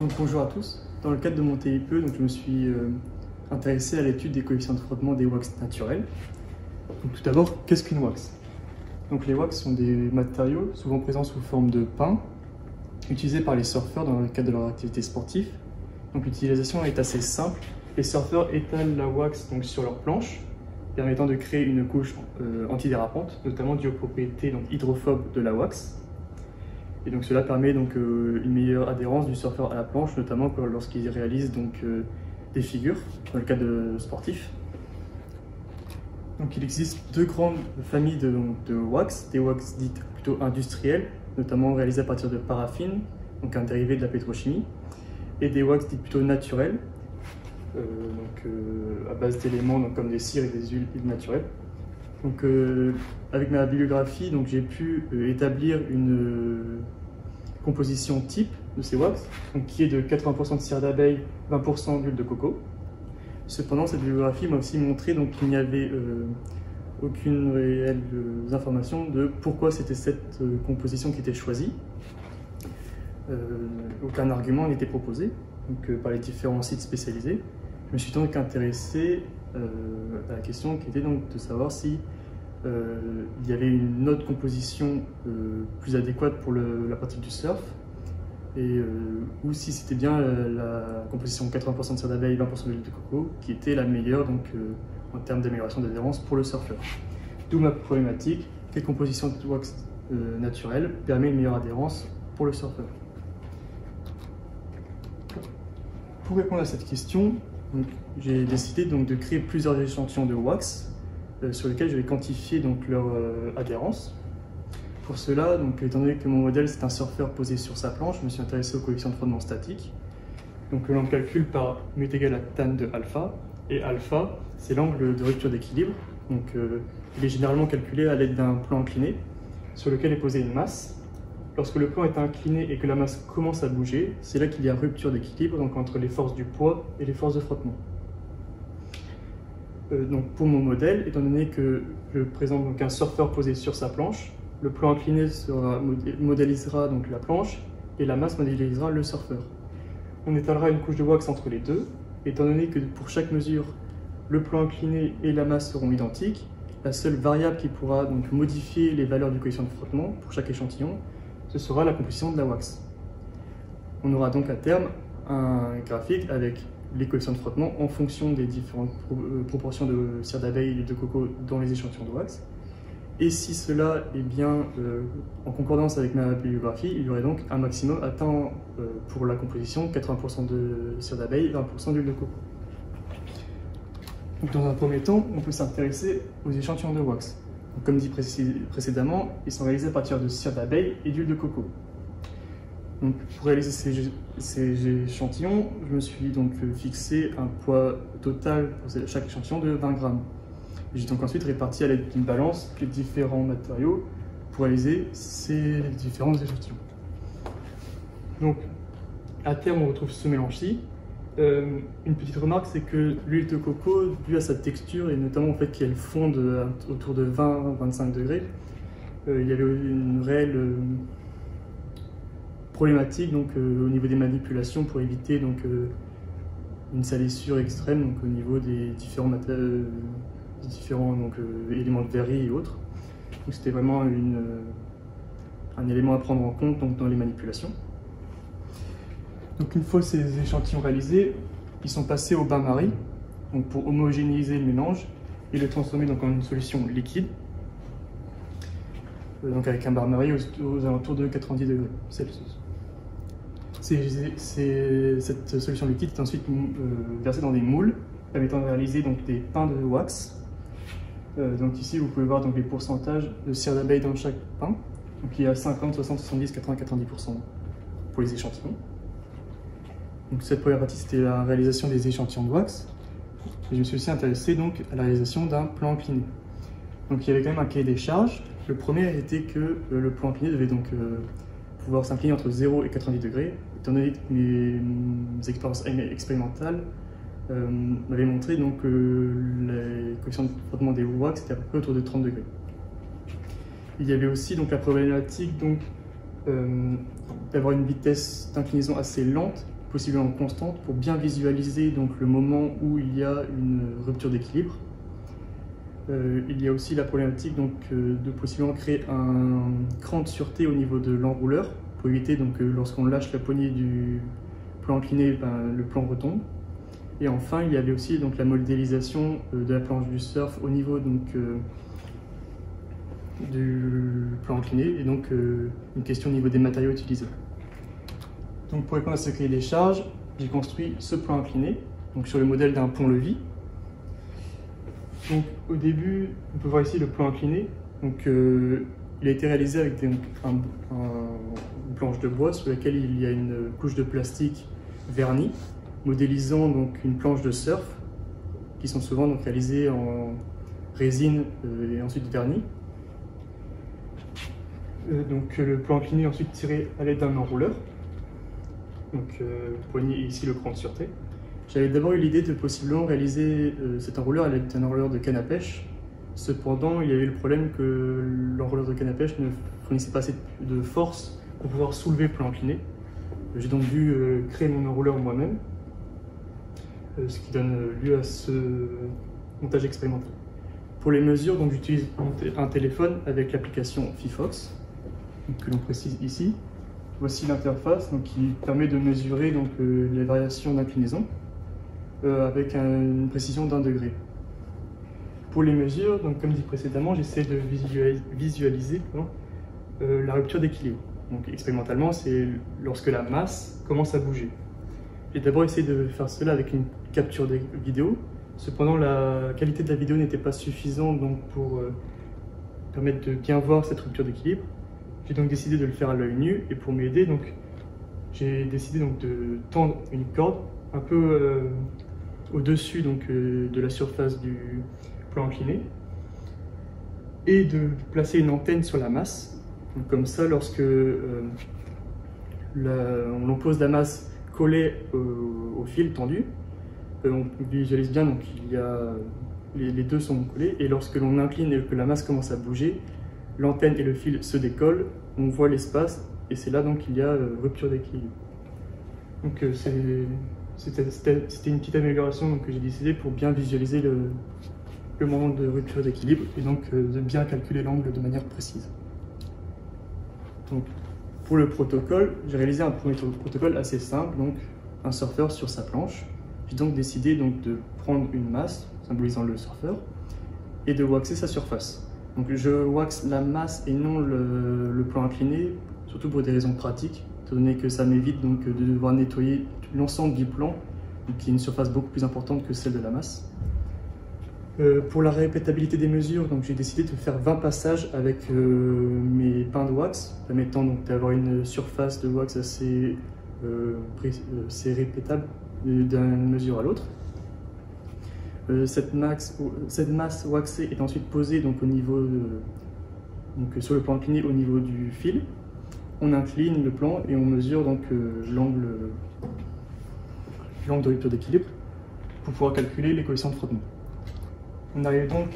Donc, bonjour à tous. Dans le cadre de mon TIPE, je me suis intéressé à l'étude des coefficients de frottement des wax naturels. Donc, tout d'abord, qu'est-ce qu'une wax? Donc, les wax sont des matériaux souvent présents sous forme de pain, utilisés par les surfeurs dans le cadre de leur activité sportive. Donc, l'utilisation est assez simple. Les surfeurs étalent la wax sur leur planche, permettant de créer une couche antidérapante, notamment due aux propriétés hydrophobes de la wax. Et donc cela permet une meilleure adhérence du surfeur à la planche, notamment lorsqu'il réalise des figures dans le cadre sportif. Donc il existe deux grandes familles de wax, des wax dites plutôt industrielles, notamment réalisées à partir de paraffine, donc un dérivé de la pétrochimie, et des wax dites plutôt naturelles, à base d'éléments comme des cires et des huiles naturelles. Donc, avec ma bibliographie, j'ai pu établir une composition type de ces wax, qui est de 80% de cire d'abeille, 20% d'huile de coco. Cependant, cette bibliographie m'a aussi montré qu'il n'y avait aucune réelle information de pourquoi c'était cette composition qui était choisie. Aucun argument n'était proposé par les différents sites spécialisés. Je me suis donc intéressé à la question qui était de savoir si il y avait une autre composition plus adéquate pour la pratique du surf, ou si c'était bien la composition 80% de cire d'abeille, 20% d'huile de coco qui était la meilleure en termes d'amélioration d'adhérence pour le surfeur. D'où ma problématique, quelle composition de wax naturelle permet une meilleure adhérence pour le surfeur? Pour répondre à cette question, j'ai décidé de créer plusieurs échantillons de wax sur lesquels je vais quantifier leur adhérence. Pour cela, étant donné que mon modèle c'est un surfeur posé sur sa planche, je me suis intéressé au coefficient de frottement statique. L'on calcule par mu est égal à tan de alpha, et alpha c'est l'angle de rupture d'équilibre. Il est généralement calculé à l'aide d'un plan incliné sur lequel est posée une masse. Lorsque le plan est incliné et que la masse commence à bouger, c'est là qu'il y a rupture d'équilibre entre les forces du poids et les forces de frottement. Pour mon modèle, étant donné que je présente un surfeur posé sur sa planche, le plan incliné modélisera la planche et la masse modélisera le surfeur. On étalera une couche de wax entre les deux. Étant donné que pour chaque mesure, le plan incliné et la masse seront identiques, la seule variable qui pourra modifier les valeurs du coefficient de frottement pour chaque échantillon, ce sera la composition de la wax. On aura donc à terme un graphique avec les coefficients de frottement en fonction des différentes proportions de cire d'abeille et de coco dans les échantillons de wax. Et si cela est bien en concordance avec ma bibliographie, il y aurait donc un maximum atteint pour la composition, 80% de cire d'abeille et 20% d'huile de coco. Dans un premier temps, on peut s'intéresser aux échantillons de wax. Comme dit précédemment, ils sont réalisés à partir de cire d'abeille et d'huile de coco. Pour réaliser ces échantillons, je me suis fixé un poids total pour chaque échantillon de 20 grammes. J'ai ensuite réparti à l'aide d'une balance les différents matériaux pour réaliser ces différents échantillons. À terme, on retrouve ce mélange-ci. Une petite remarque, c'est que l'huile de coco, due à sa texture et notamment au fait qu'elle fonde autour de 20-25 degrés, il y avait une réelle problématique au niveau des manipulations pour éviter une salissure extrême au niveau des différents éléments de verrerie et autres. C'était vraiment un élément à prendre en compte dans les manipulations. Une fois ces échantillons réalisés, ils sont passés au bain-marie pour homogénéiser le mélange et le transformer en une solution liquide, avec un bain-marie aux alentours de 90 degrés Celsius. Cette solution liquide est ensuite versée dans des moules permettant de réaliser des pains de wax. Ici, vous pouvez voir les pourcentages de cire d'abeille dans chaque pain. Il y a 50, 60, 70, 80, 90% pour les échantillons. Cette première partie, c'était la réalisation des échantillons de wax. Et je me suis aussi intéressé à la réalisation d'un plan incliné. Il y avait quand même un cahier des charges. Le premier était que le plan incliné devait pouvoir s'incliner entre 0 et 90 degrés, étant donné que mes expériences expérimentales m'avaient montré que les coefficients de frottement des wax étaient à peu près autour de 30 degrés. Il y avait aussi la problématique d'avoir une vitesse d'inclinaison assez lente possiblement constante pour bien visualiser donc, le moment où il y a une rupture d'équilibre. Il y a aussi la problématique donc, de possiblement créer un cran de sûreté au niveau de l'enrouleur pour éviter donc, lorsqu'on lâche la poignée du plan incliné, le plan retombe. Et enfin, il y avait aussi donc, la modélisation de la planche du surf au niveau donc, du plan incliné et donc une question au niveau des matériaux utilisés. Donc, pour répondre à ce cahier des charges, j'ai construit ce plan incliné donc, sur le modèle d'un pont-levis. Donc, au début, on peut voir ici le plan incliné. Donc, il a été réalisé avec une planche de bois sur laquelle il y a une couche de plastique vernie, modélisant donc une planche de surf, qui sont souvent donc réalisées en résine et ensuite vernis. Donc, le plan incliné est ensuite tiré à l'aide d'un enrouleur. Donc, vous voyez ici le cran de sûreté. J'avais d'abord eu l'idée de possiblement réaliser cet enrouleur à l'aide d'un enrouleur de canne à pêche. Cependant, il y avait le problème que l'enrouleur de canne à pêche ne fournissait pas assez de force pour pouvoir soulever le plan incliné. J'ai donc dû créer mon enrouleur moi-même, ce qui donne lieu à ce montage expérimental. Pour les mesures, j'utilise un téléphone avec l'application Fifox, que l'on précise ici. Voici l'interface qui permet de mesurer les variations d'inclinaison avec une précision d'1 degré. Pour les mesures, comme dit précédemment, j'essaie de visualiser la rupture d'équilibre. Donc expérimentalement, c'est lorsque la masse commence à bouger. J'ai d'abord essayé de faire cela avec une capture de vidéo. Cependant, la qualité de la vidéo n'était pas suffisante pour permettre de bien voir cette rupture d'équilibre. J'ai donc décidé de le faire à l'œil nu et pour m'aider, j'ai décidé de tendre une corde un peu au-dessus de la surface du plan incliné et de placer une antenne sur la masse. Donc, comme ça, lorsque on pose la masse collée au fil tendu, on visualise bien qu'il y a les deux sont collés et lorsque l'on incline et que la masse commence à bouger, l'antenne et le fil se décollent, on voit l'espace et c'est là qu'il y a rupture d'équilibre. Donc c'était une petite amélioration que j'ai décidé pour bien visualiser le moment de rupture d'équilibre et de bien calculer l'angle de manière précise. Donc, pour le protocole, j'ai réalisé un premier protocole assez simple, un surfeur sur sa planche. J'ai donc décidé de prendre une masse, symbolisant le surfeur, et de waxer sa surface. Donc je wax la masse et non le plan incliné, surtout pour des raisons pratiques, étant donné que ça m'évite de devoir nettoyer l'ensemble du plan, qui est une surface beaucoup plus importante que celle de la masse. Pour la répétabilité des mesures, j'ai décidé de faire 20 passages avec mes pains de wax, permettant d'avoir une surface de wax assez répétable d'une mesure à l'autre. Cette masse waxée est ensuite posée au niveau sur le plan incliné au niveau du fil. On incline le plan et on mesure l'angle de rupture d'équilibre pour pouvoir calculer les coefficients de frottement. On arrive donc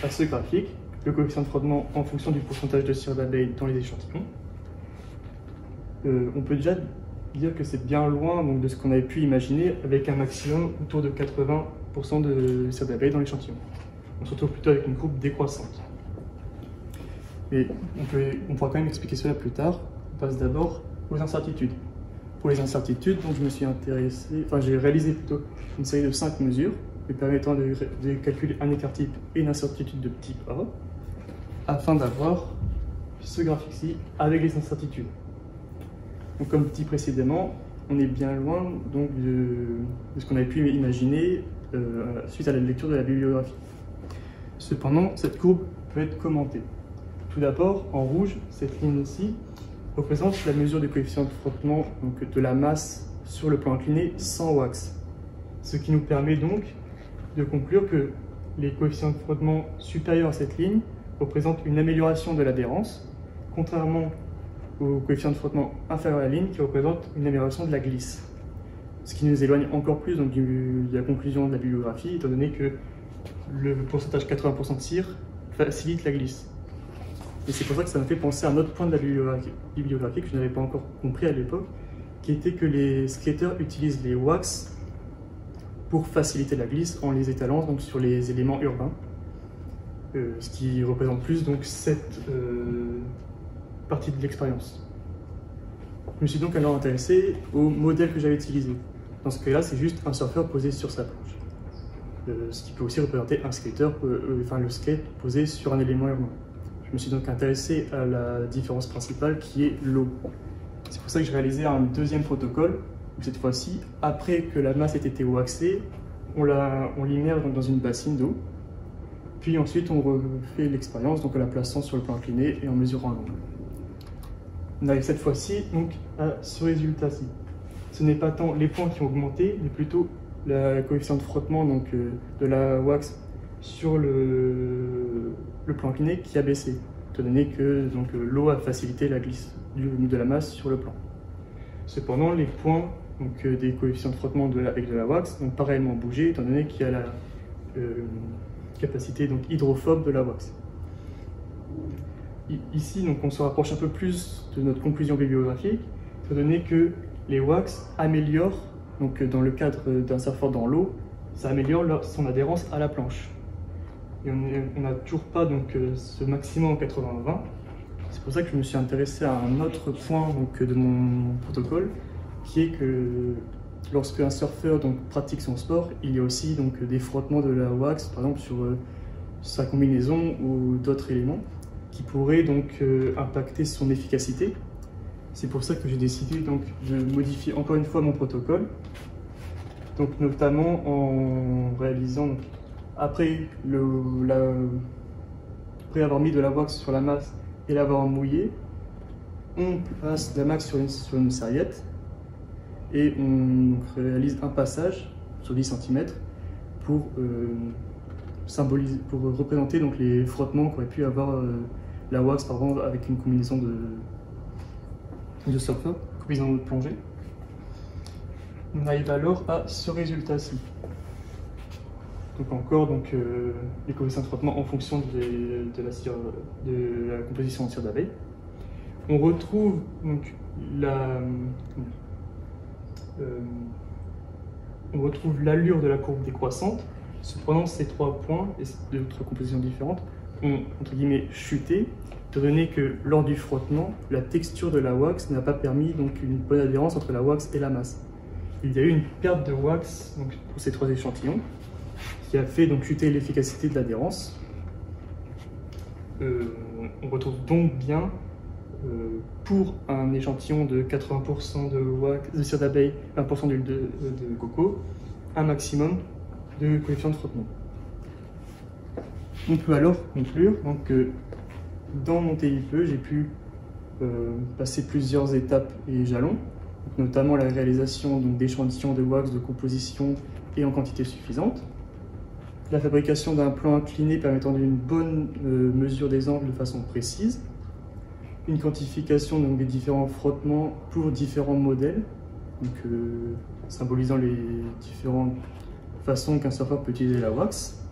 à ce graphique, le coefficient de frottement en fonction du pourcentage de cire d'abeille dans les échantillons. On peut déjà dire que c'est bien loin de ce qu'on avait pu imaginer avec un maximum autour de 80% de cire d'abeille dans l'échantillon. On se retrouve plutôt avec une courbe décroissante. Mais on pourra quand même expliquer cela plus tard. On passe d'abord aux incertitudes. Pour les incertitudes, j'ai réalisé plutôt une série de 5 mesures permettant de calculer un écart type et une incertitude de type A, afin d'avoir ce graphique-ci avec les incertitudes. Donc, comme dit précédemment, on est bien loin de ce qu'on avait pu imaginer suite à la lecture de la bibliographie. Cependant, cette courbe peut être commentée. Tout d'abord, en rouge, cette ligne-ci représente la mesure du coefficient de frottement de la masse sur le plan incliné sans wax, ce qui nous permet de conclure que les coefficients de frottement supérieurs à cette ligne représentent une amélioration de l'adhérence, contrairement aux coefficients de frottement inférieurs à la ligne qui représentent une amélioration de la glisse. Ce qui nous éloigne encore plus de la conclusion de la bibliographie, étant donné que le pourcentage 80% de cire facilite la glisse. Et c'est pour ça que ça me fait penser à un autre point de la bibliographie que je n'avais pas encore compris à l'époque, qui était que les skateurs utilisent les wax pour faciliter la glisse en les étalant donc, sur les éléments urbains, ce qui représente plus donc, cette partie de l'expérience. Je me suis donc alors intéressé au modèle que j'avais utilisé. Dans ce cas-là, c'est juste un surfeur posé sur sa planche. Ce qui peut aussi représenter un skateur, le skate posé sur un élément urbain. Je me suis donc intéressé à la différence principale qui est l'eau. C'est pour ça que j'ai réalisé un deuxième protocole. Cette fois-ci, après que la masse ait été waxée, on l'immerge dans une bassine d'eau. Puis ensuite, on refait l'expérience en la plaçant sur le plan incliné et en mesurant l'angle. On arrive cette fois-ci donc à ce résultat-ci. Ce n'est pas tant les points qui ont augmenté, mais plutôt la coefficient de frottement de la wax sur le plan incliné qui a baissé, étant donné que l'eau a facilité la glisse de la masse sur le plan. Cependant, les points des coefficients de frottement avec de la wax n'ont pas réellement bougé, étant donné qu'il y a la capacité hydrophobe de la wax. Ici, on se rapproche un peu plus de notre conclusion bibliographique, étant donné que les wax améliorent, dans le cadre d'un surfeur dans l'eau, ça améliore son adhérence à la planche. Et on n'a toujours pas ce maximum en 80-20. C'est pour ça que je me suis intéressé à un autre point de mon protocole, qui est que lorsque un surfeur pratique son sport, il y a aussi des frottements de la wax, par exemple sur sa combinaison ou d'autres éléments, qui pourraient impacter son efficacité. C'est pour ça que j'ai décidé de modifier encore une fois mon protocole, notamment en réalisant, après avoir mis de la wax sur la masse et l'avoir mouillée, on passe la masse sur une serviette et on réalise un passage sur 10 cm pour représenter les frottements qu'aurait pu avoir la wax par exemple avec une combinaison de surfeur, combinaison de plongée. On arrive alors à ce résultat-ci. Encore les coefficients de frottement en fonction de la composition en cire d'abeille. On retrouve l'allure de la courbe décroissante. Cependant, ces trois points et d'autres compositions différentes ont entre guillemets chuté, étant donné que lors du frottement, la texture de la wax n'a pas permis une bonne adhérence entre la wax et la masse. Il y a eu une perte de wax pour ces trois échantillons, qui a fait chuter l'efficacité de l'adhérence. On retrouve donc bien, pour un échantillon de 80% de cire d'abeille, 20% d'huile de coco, un maximum de coefficient de frottement. On peut alors conclure que dans mon TIPE, j'ai pu passer plusieurs étapes et jalons, notamment la réalisation d'échantillons de wax de composition et en quantité suffisante, la fabrication d'un plan incliné permettant une bonne mesure des angles de façon précise, une quantification des différents frottements pour différents modèles, symbolisant les différentes façons qu'un surfeur peut utiliser la wax.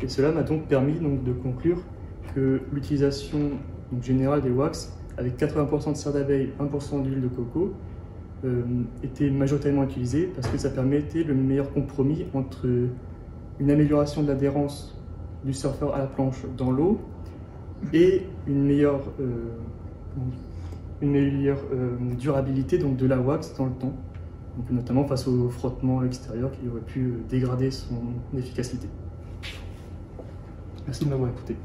Et cela m'a donc permis de conclure que l'utilisation générale des wax, avec 80% de cire d'abeille, 1% d'huile de coco, était majoritairement utilisée parce que ça permettait le meilleur compromis entre une amélioration de l'adhérence du surfeur à la planche dans l'eau et une meilleure durabilité de la wax dans le temps, notamment face au frottement à l'extérieur qui aurait pu dégrader son efficacité. Merci de m'avoir écouté.